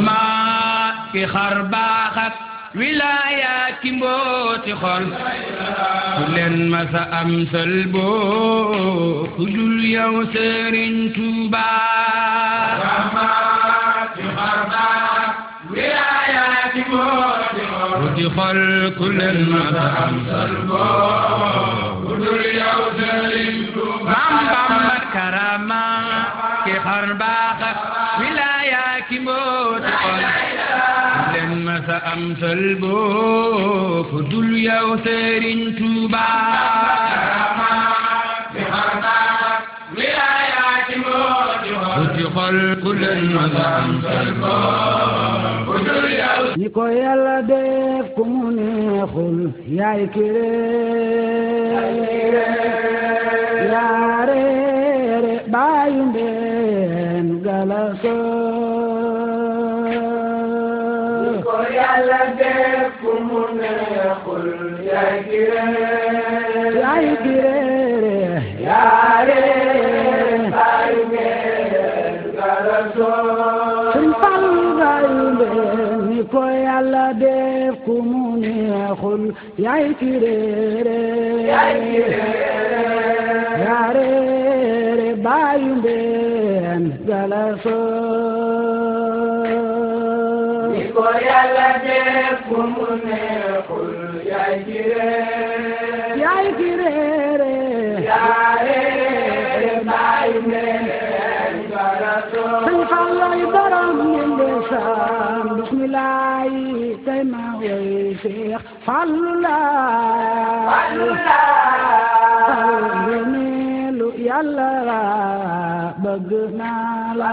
ma ki xar baax ak wilaaya ki mbooti xol ku leen masa am sal boo ku dul yow Sëriñ Tuuba ma ki xar baax ak wilaaya ki mbooti xol ku leen masa am sal boo ku dul yow Sëriñ Tuuba Bamba karama ki xar baax ak wilaaya ki mbooti xol leen masa am sal boo ku dul yow Sëriñ Tuuba karama ki xar baax ak wilaaya ki mbooti xol ku leen masa am sal boo ku dul yow ni ko Yàlla def ku mu neexul yaay kiree yaare baayu mbeen galaso ni ko Yàlla def ku mu neexul yaay kiree yaare baayu mbeen galaso Sëriñ Fallu baayu mbeen ni ko Yàlla def ku mu neexul yaay kiree yaare baayu mbeen galaso ni ko Yàlla def ku mu neexul yaay kiree yaare baayu mbeen galaso Sëñ Fallu borom ndeysaan bismillah tey ma woy Seex Fallu Yàlla bëgg naa la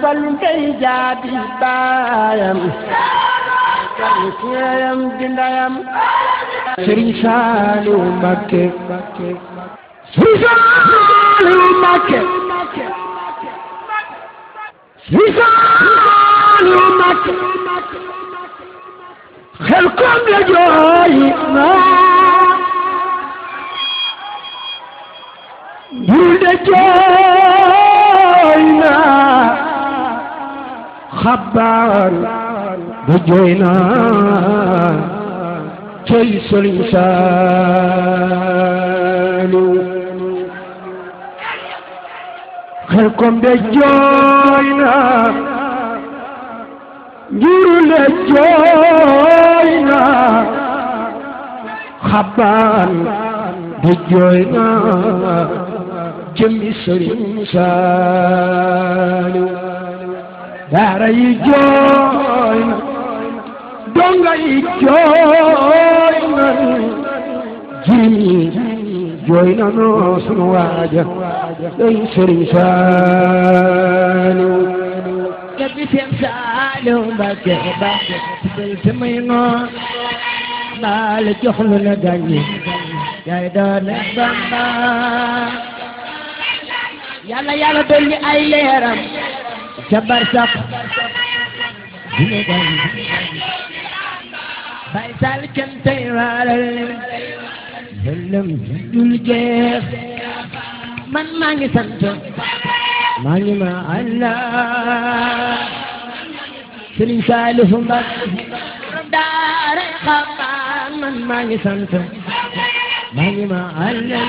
Fallu kay jaabi baayam kiyam dindayam Sëriñ Saaliw Mbakke Sëriñ Saaliw Mbakke Sëriñ Saaliw Mbakke xel kom la jooy na bul de jooy na xabaar de jooy na cey Sëriñ Saaliw xel kom de jooy na njurul de jooy na xabaar de jooy na jëmmi Sëriñ Saaliw daara yi jooy na donga yi jooy na jirim yi jooy na noo sunu waaja day Sëriñ Saaliw Nabi Seex Saaliw Mbakke del samay noon naa la jox lu la gàññi yaay doon Bamba Yàlla dolli ay leeram ca barsax dina gàññi bay sal cantay waalal lëlëm dul jeex man maa ngi sant maa ngi ma Allah Sëriñ Saaliw Mbakke daara xam man maa ngi sant maa ngi ma Allah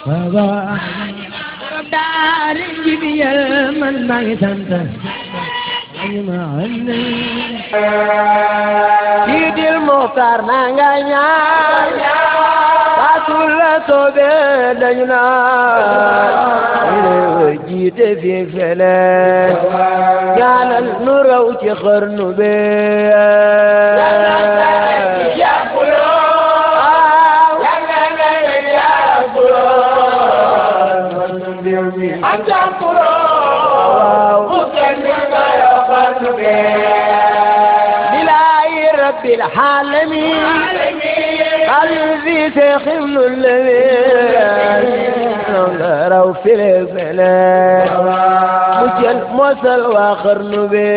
baba daara njibiyal man maa ngi sant maa ngi ma Allah Sidil Muxtaar naa nga ñaan Fatul la soobe dañu naan jiite fi fele ñaanal nu raw ci xarnu be bilaay rabbil alamin qalbi Seex ibnu Lamin raw file fele mu jël mosal waa xarnu be